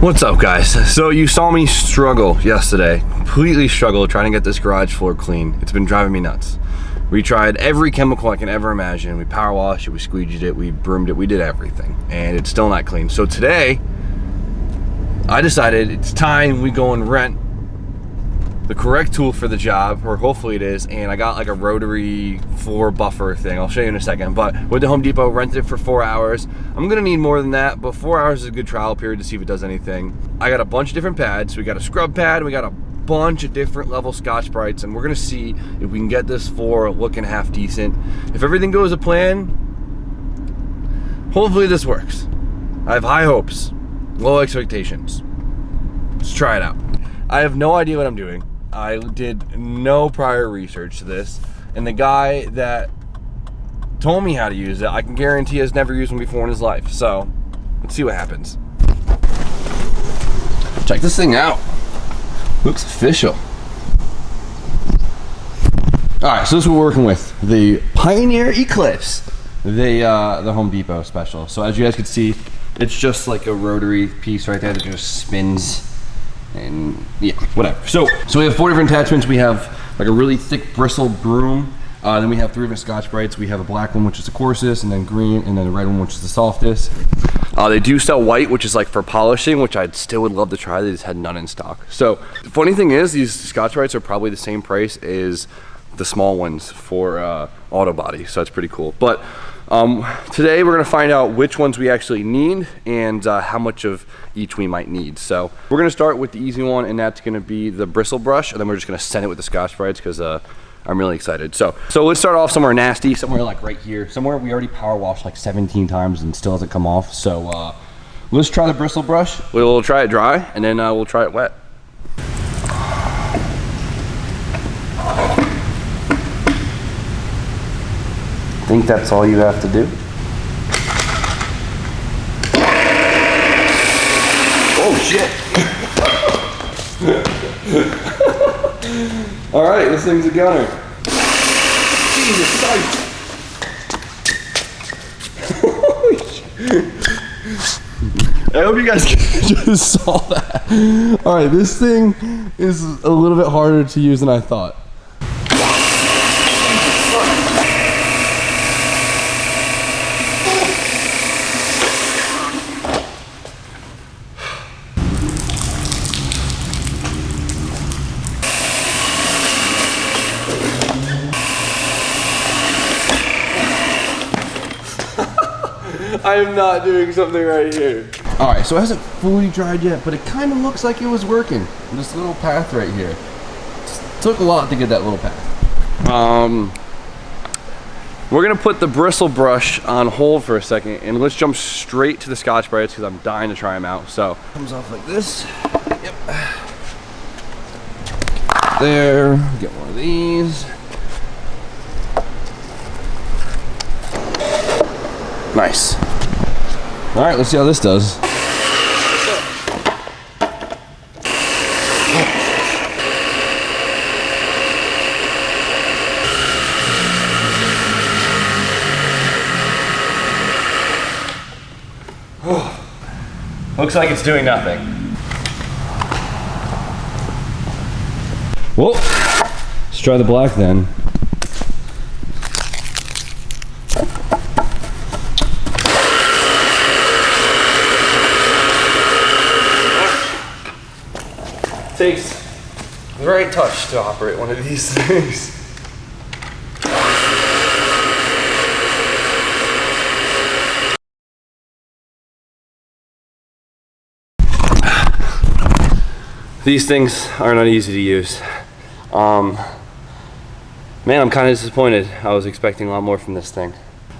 What's up, guys? So you saw me struggle yesterday, completely struggle trying to get this garage floor clean. It's been driving me nuts. We tried every chemical I can ever imagine. We power washed it, we squeegeed it, we broomed it, we did everything, and it's still not clean. So today, I decided it's time we go and rent the correct tool for the job, or hopefully it is, and I got like a rotary floor buffer thing. I'll show you in a second, but went to Home Depot, rented it for 4 hours. I'm gonna need more than that, but 4 hours is a good trial period to see if it does anything. I got a bunch of different pads. We got a scrub pad, we got a bunch of different level Scotch-Brites, and we're gonna see if we can get this floor looking half decent. If everything goes to plan, hopefully this works. I have high hopes, low expectations. Let's try it out. I have no idea what I'm doing. I did no prior research to this, and the guy that told me how to use it, I can guarantee has never used one before in his life. So let's see what happens. Check this thing out. Looks official. All right, so this is what we're working with, the Pioneer Eclipse, the Home Depot special. So as you guys can see, it's just like a rotary piece right there that just spins. And yeah, whatever. So we have 4 different attachments. We have like a really thick bristle broom. Then we have 3 different Scotch-Brites. We have a black one, which is the coarsest, and then green, and then a red one, which is the softest. They do sell white, which is like for polishing, which I still would love to try. They just had none in stock. So the funny thing is, these Scotch-Brites are probably the same price as the small ones for auto body. So that's pretty cool. But today we're gonna find out which ones we actually need and how much of each we might need. So we're gonna start with the easy one, and that's gonna be the bristle brush, and then we're just gonna send it with the Scotch-Brites because I'm really excited. So let's start off somewhere nasty, somewhere like right here, somewhere we already power washed like 17 times and still hasn't come off. So let's try the bristle brush. We'll try it dry, and then we'll try it wet. I think that's all you have to do. Oh shit! All right, this thing's a gunner. Jesus Christ! I hope you guys just saw that. All right, this thing is a little bit harder to use than I thought. I am not doing something right here. All right, so it hasn't fully dried yet, but it kind of looks like it was working. This little path right here. It took a lot to get that little path. We're gonna put the bristle brush on hold for a second, and let's jump straight to the Scotch-Brites because I'm dying to try them out. So, comes off like this. Yep. There, get one of these. Nice. All right, let's see how this does. Looks like it's doing nothing. Well, let's try the black then. Takes the right touch to operate one of these things. These things are not easy to use. Man, I'm kind of disappointed. I was expecting a lot more from this thing.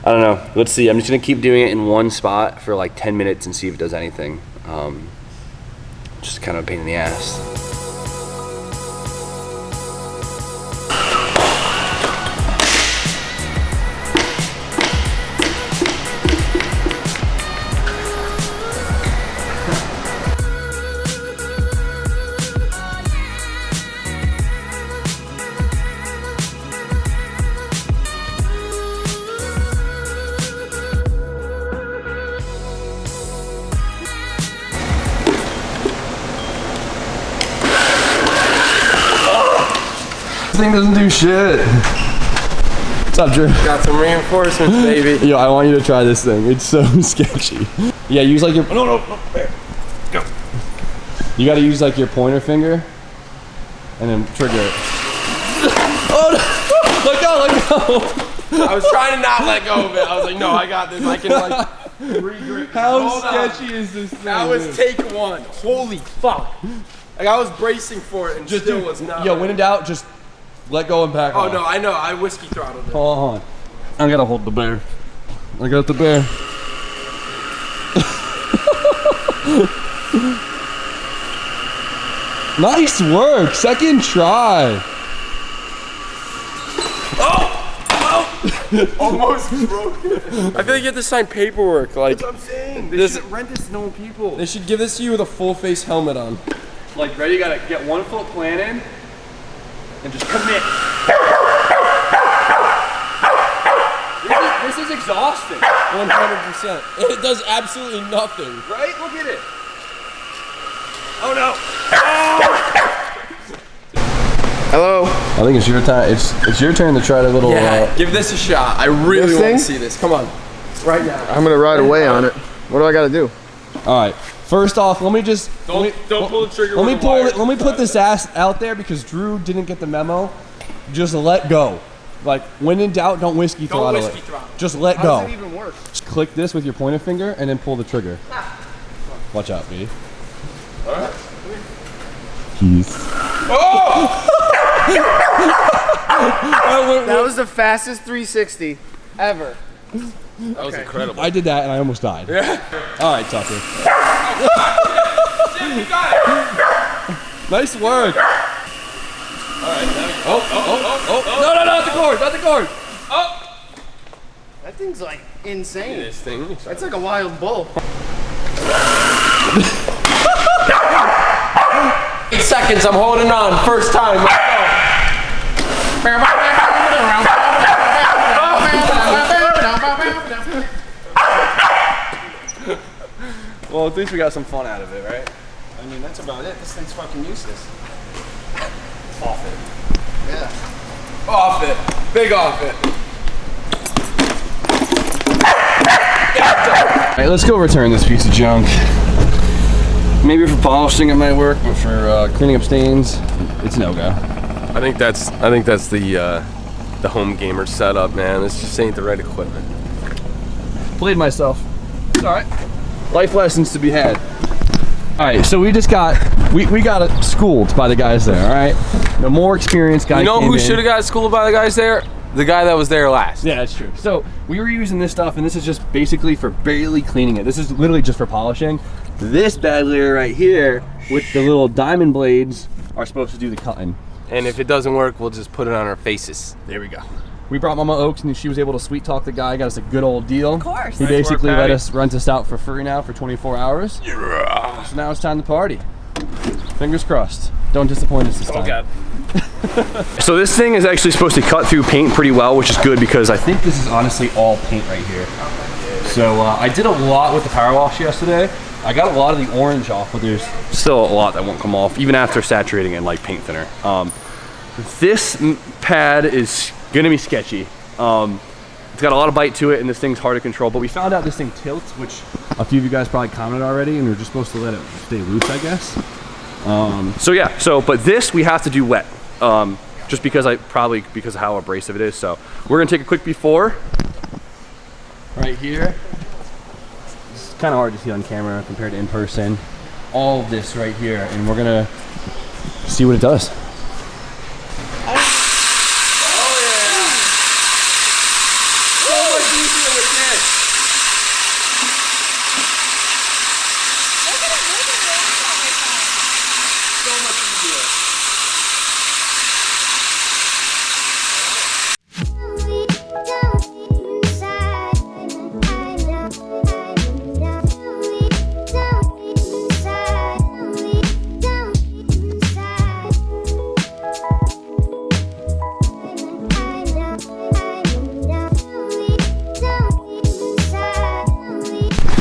I don't know. Let's see. I'm just gonna keep doing it in one spot for like 10 minutes and see if it does anything. Just kind of a pain in the ass. thing doesn't do shit. What's up, Drew? Got some reinforcements, baby. Yo, I want you to try this thing. It's so sketchy. Yeah, use like your, no, there. Go. You gotta use like your pointer finger and then trigger it. Oh no, let go. I was trying to not let go of it. I was like, no, I got this. I can like re-grip. How sketchy is this thing? That was take one. Holy fuck. Like I was bracing for it and just still was not. Yo, when in doubt, just let go and back off. Oh no, I know. I whiskey throttled it. Hold on. I gotta hold the bear. I got the bear. Nice work. Second try. Almost broke it. I feel like you have to sign paperwork. Like, that's what I'm saying. They should rent this to normal people. They should give this to you with a full face helmet on. Like, ready? You gotta get 1 foot planted and just commit. This is exhausting. 100%. It does absolutely nothing. Right? Look at it. Oh no. Oh! Hello. I think it's your time. It's your turn to try the little. Yeah, give this a shot. I really want to see this. Come on, right now. I'm gonna ride away on it. What do I gotta do? All right. First off, let me just don't pull the trigger. Let me put this ass out there because Drew didn't get the memo. Just let go. Like when in doubt, don't whiskey throttle it. Just let go. How does it even work? Just click this with your pointer finger and then pull the trigger. Watch out, B. All right. Keys. Oh! That was the fastest 360 ever. That was incredible. I did that and I almost died. Yeah. All right, Tucker. Jim, you got it. Nice work. All right. Oh. No, not the cord. Not the cord. Oh. That thing's like insane. This thing. That's like a wild bull. 8 seconds. I'm holding on. First time. Let's go. Well, at least we got some fun out of it, right? I mean, that's about it. This thing's fucking useless. Off it. Yeah. Off it. Big off it. All right, let's go return this piece of junk. Maybe for polishing it might work, but for cleaning up stains, it's no go. I think that's the home gamer setup, man. This just ain't the right equipment. Played myself. It's all right. Life lessons to be had. All right, so we just got we got schooled by the guys there. All right, the more experienced guy. You know who should have got schooled by the guys there? The guy that was there last. Yeah, that's true. So we were using this stuff, and this is just basically for barely cleaning it. This is literally just for polishing. This bad layer right here with the little diamond blades are supposed to do the cutting. And if it doesn't work, we'll just put it on our faces. There we go. We brought Mama Oaks, and she was able to sweet talk the guy, got us a good old deal. Of course. He Nice basically work, let Patty. us rent us out for free now for 24 hours. Yeah. So now it's time to party. Fingers crossed. Don't disappoint us this time. Oh God. So this thing is actually supposed to cut through paint pretty well, which is good because I think this is honestly all paint right here. So I did a lot with the power wash yesterday. I got a lot of the orange off, but there's still a lot that won't come off, even after saturating in like paint thinner. This pad is gonna be sketchy. It's got a lot of bite to it, and this thing's hard to control, but we found out this thing tilts, which a few of you guys probably commented already, and we're just supposed to let it stay loose, I guess. But this we have to do wet, just because because of how abrasive it is. So we're gonna take a quick before right here. It's kind of hard to see on camera compared to in person. All of this right here, and we're gonna see what it does.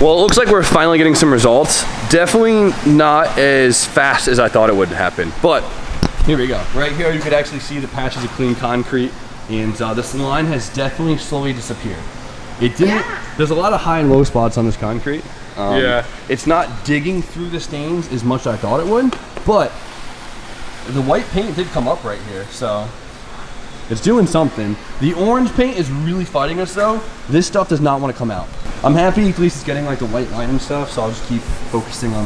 Well, it looks like we're finally getting some results. Definitely not as fast as I thought it would happen, but Here we go. Right here, you could actually see the patches of clean concrete, and this line has definitely slowly disappeared. It didn't. Yeah. There's a lot of high and low spots on this concrete. Yeah. It's not digging through the stains as much as I thought it would, but the white paint did come up right here, so it's doing something. The orange paint is really fighting us though. This stuff does not want to come out. I'm happy at least it's getting like the white line and stuff, so I'll just keep focusing on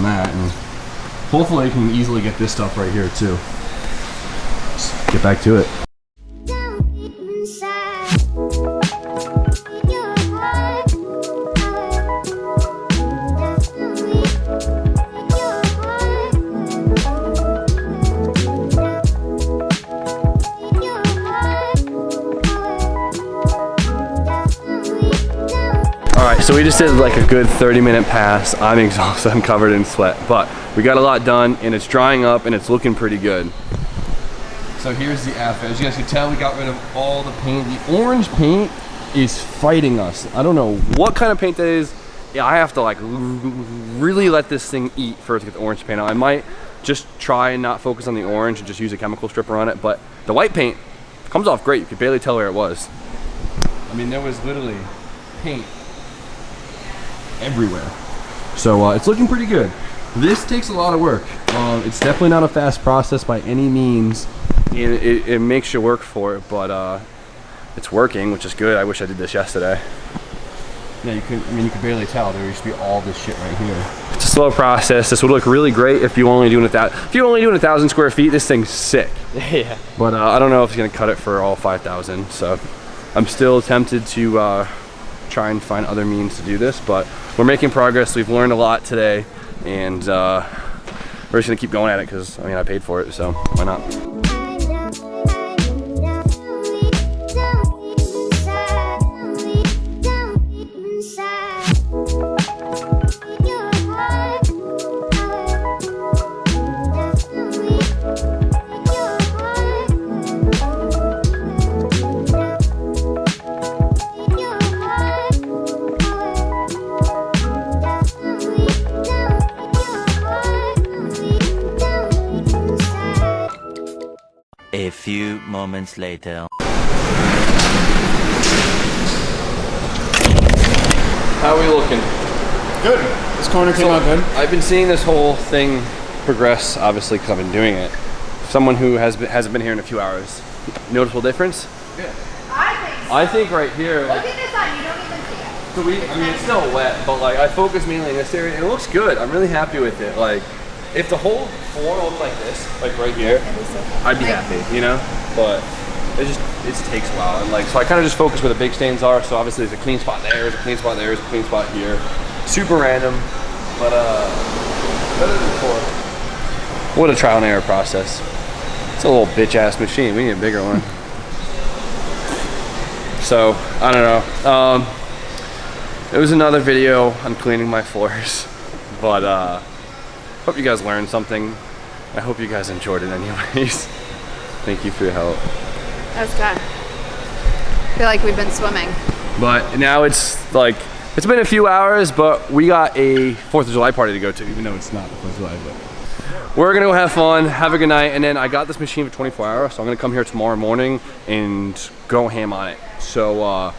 that, and hopefully I can easily get this stuff right here too. Let's get back to it. Alright, so we just did like a good 30-minute pass. I'm exhausted, I'm covered in sweat, but we got a lot done and it's drying up and it's looking pretty good. So here's the after. As you guys can tell, we got rid of all the paint. The orange paint is fighting us. I don't know what kind of paint that is. Yeah, I have to like really let this thing eat for it to get the orange paint out. I might just try and not focus on the orange and just use a chemical stripper on it, but the white paint comes off great. You could barely tell where it was. I mean, there was literally paint everywhere. So it's looking pretty good. This takes a lot of work. It's definitely not a fast process by any means. It makes you work for it, but it's working, which is good. I wish I did this yesterday. Yeah, you could barely tell. There used to be all this shit right here. It's a slow process. This would look really great if you're only doing 1,000 square feet. This thing's sick. Yeah. But I don't know if it's gonna cut it for all 5,000. So I'm still tempted to try and find other means to do this, but we're making progress. We've learned a lot today, and we're just gonna keep going at it because I paid for it, so why not? A few moments later. How are we looking? Good. This corner came out good. I've been seeing this whole thing progress, obviously, because I've been doing it. Someone who hasn't been here in a few hours. Noticeable difference? Yeah. I think so. I think right here. Look at this side, you don't even see it. So it's still wet, but like I focus mainly in this area, and it looks good. I'm really happy with it. Like, if the whole floor looked like this, like right here, I'd be happy, you know? But it takes a while, and like, so I kind of just focus where the big stains are. So obviously there's a clean spot there, there's a clean spot there, there's a clean spot here. Super random, but better than before. What a trial and error process. It's a little bitch ass machine. We need a bigger one. So I don't know. It was another video on cleaning my floors, but hope you guys learned something. I hope you guys enjoyed it anyways. Thank you for your help. That was good. I feel like we've been swimming. But now it's like, it's been a few hours, but we got a 4th of July party to go to, even though it's not the 4th of July, but we're gonna go have fun, have a good night, and then I got this machine for 24 hours, so I'm gonna come here tomorrow morning and go ham on it. So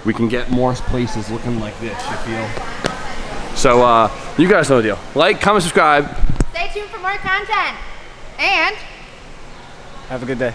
we can get more places looking like this, I feel. So you guys know the deal. Like, comment, subscribe. Stay tuned for more content. And Have a good day.